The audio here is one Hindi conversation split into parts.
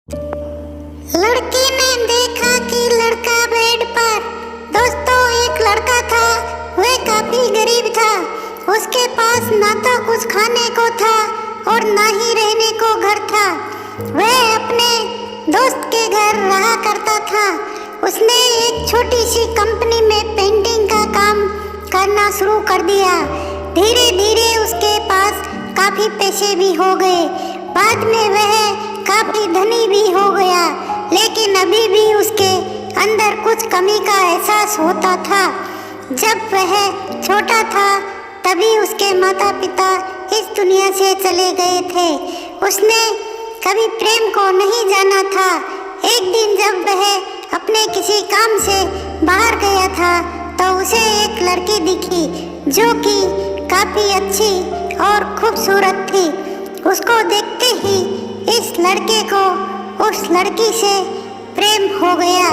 लड़की ने देखा कि लड़का बेड पर। दोस्तों, एक लड़का था, वह काफी गरीब था। उसके पास ना तो कुछ खाने को था और ना ही रहने को घर था। वह अपने दोस्त के घर रहा करता था। उसने एक छोटी सी कंपनी में पेंटिंग का काम करना शुरू कर दिया। धीरे धीरे उसके पास काफी पैसे भी हो गए। बाद में वह काफी धनी भी हो गया, लेकिन अभी भी उसके अंदर कुछ कमी का एहसास होता था। जब वह छोटा था तभी उसके माता पिता इस दुनिया से चले गए थे। उसने कभी प्रेम को नहीं जाना था। एक दिन जब वह अपने किसी काम से बाहर गया था तो उसे एक लड़की दिखी जो कि काफी अच्छी और खूबसूरत थी। उसको देखते ही इस लड़के को उस लड़की से प्रेम हो गया।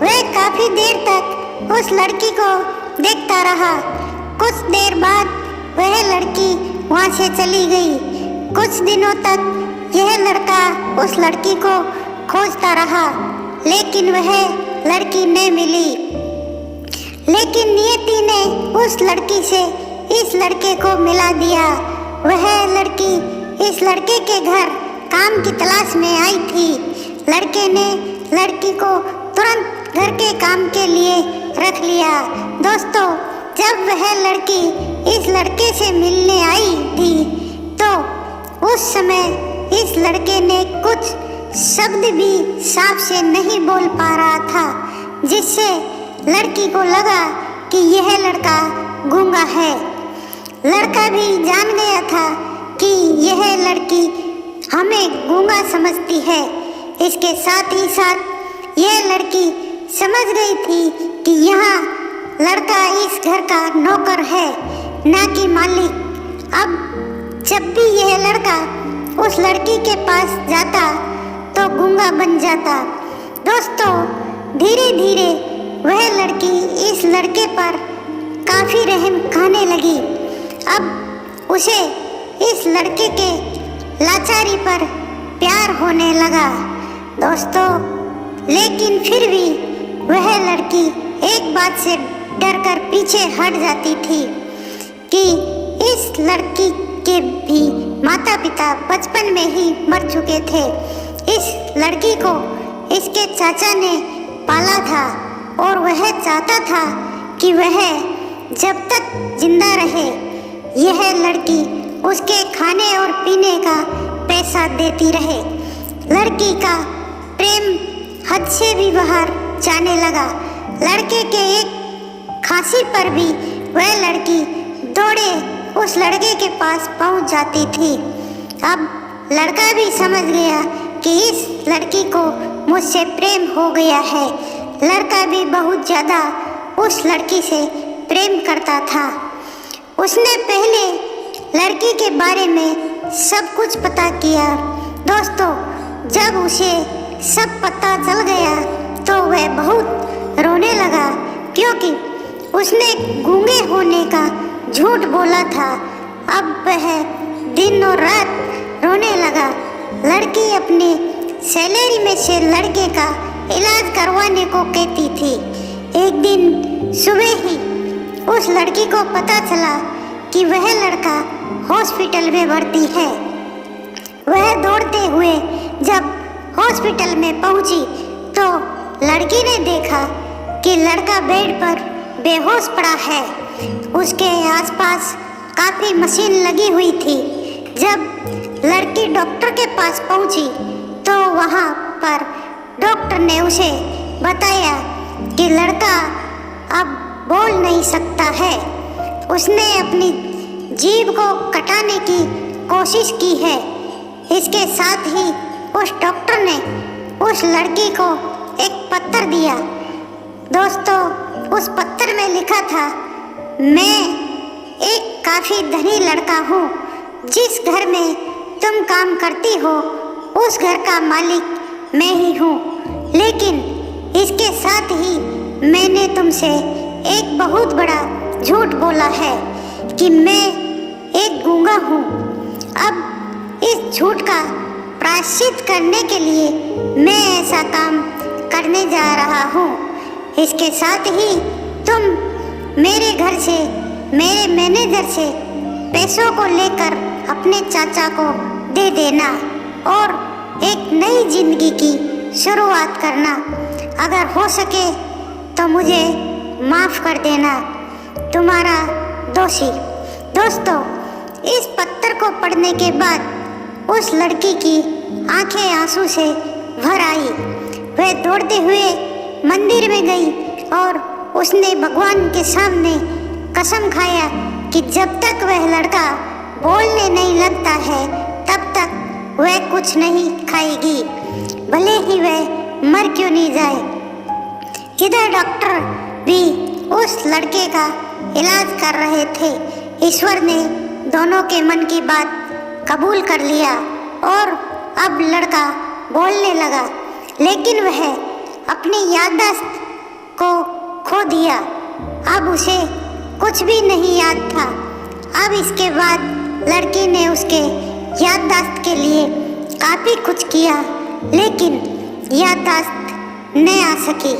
वह काफी देर तक उस लड़की को देखता रहा। कुछ देर बाद वह लड़की वहां से चली गई। कुछ दिनों तक यह लड़का उस लड़की को खोजता रहा, लेकिन वह लड़की नहीं मिली। लेकिन नियति ने उस लड़की से इस लड़के को मिला दिया। वह लड़की इस लड़के के घर काम की तलाश में आई थी। लड़के ने लड़की को तुरंत घर के काम के लिए रख लिया। दोस्तों, जब वह लड़की इस लड़के से मिलने आई थी तो उस समय इस लड़के ने कुछ शब्द भी साफ से नहीं बोल पा रहा था, जिससे लड़की को लगा कि यह लड़का गूंगा है। लड़का भी जान गया था कि यह लड़की हमें गूंगा समझती है। इसके साथ ही साथ यह लड़की समझ गई थी कि यहाँ लड़का इस घर का नौकर है, ना कि मालिक। अब जब भी यह लड़का उस लड़की के पास जाता तो गूंगा बन जाता। दोस्तों, धीरे धीरे वह लड़की इस लड़के पर काफी रहम खाने लगी। अब उसे इस लड़के के लाचारी पर प्यार होने लगा। दोस्तों, लेकिन फिर भी वह लड़की एक बात से डरकर पीछे हट जाती थी कि इस लड़की के भी माता पिता बचपन में ही मर चुके थे। इस लड़की को इसके चाचा ने पाला था और वह चाहता था कि वह जब तक जिंदा रहे यह लड़की उसके खाने और पीने का पैसा देती रहे। लड़की का प्रेम हद से भी बाहर जाने लगा। लड़के के एक खांसी पर भी वह लड़की दौड़े उस लड़के के पास पहुंच जाती थी। अब लड़का भी समझ गया कि इस लड़की को मुझसे प्रेम हो गया है। लड़का भी बहुत ज़्यादा उस लड़की से प्रेम करता था। उसने पहले लड़की के बारे में सब कुछ पता किया। दोस्तों, जब उसे सब पता चल गया तो वह बहुत रोने लगा, क्योंकि उसने गूंगे होने का झूठ बोला था। अब वह दिन और रात रोने लगा। लड़की अपनी सैलरी में से लड़के का इलाज करवाने को कहती थी। एक दिन सुबह ही उस लड़की को पता चला कि वह लड़का हॉस्पिटल में भर्ती है। वह दौड़ते हुए जब हॉस्पिटल में पहुंची तो लड़की ने देखा कि लड़का बेड पर बेहोश पड़ा है। उसके आसपास काफी मशीन लगी हुई थी। जब लड़की डॉक्टर के पास पहुंची तो वहां पर डॉक्टर ने उसे बताया कि लड़का अब बोल नहीं सकता है। उसने अपनी जीभ को कटाने की कोशिश की है। इसके साथ ही उस डॉक्टर ने उस लड़की को एक पत्र दिया। दोस्तों, उस पत्र में लिखा था, मैं एक काफी धनी लड़का हूँ। जिस घर में तुम काम करती हो उस घर का मालिक मैं ही हूँ। लेकिन इसके साथ ही मैंने तुमसे एक बहुत बड़ा झूठ बोला है कि मैं एक गूंगा हूँ। अब इस झूठ का प्रायश्चित करने के लिए जाने जा रहा हूँ। इसके साथ ही तुम मेरे घर से, मेरे मैनेजर से पैसों को लेकर अपने चाचा को दे देना और एक नई जिंदगी की शुरुआत करना। अगर हो सके तो मुझे माफ़ कर देना। तुम्हारा दोषी। दोस्तों, इस पत्र को पढ़ने के बाद उस लड़की की आंखें आंसू से भर आई। वह दौड़ते हुए मंदिर में गई और उसने भगवान के सामने कसम खाया कि जब तक वह लड़का बोलने नहीं लगता है तब तक वह कुछ नहीं खाएगी, भले ही वह मर क्यों नहीं जाए। इधर डॉक्टर भी उस लड़के का इलाज कर रहे थे। ईश्वर ने दोनों के मन की बात कबूल कर लिया और अब लड़का बोलने लगा, लेकिन वह अपनी याददाश्त को खो दिया। अब उसे कुछ भी नहीं याद था। अब इसके बाद लड़की ने उसके याददाश्त के लिए काफ़ी कुछ किया, लेकिन याददाश्त न आ सकी।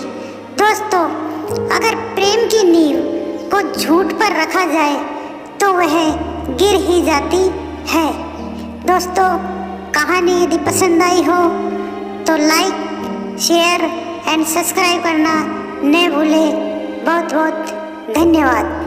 दोस्तों, अगर प्रेम की नींव को झूठ पर रखा जाए तो वह गिर ही जाती है। दोस्तों, कहानी यदि पसंद आई हो तो लाइक, शेयर एंड सब्सक्राइब करना न भूलें। बहुत बहुत धन्यवाद।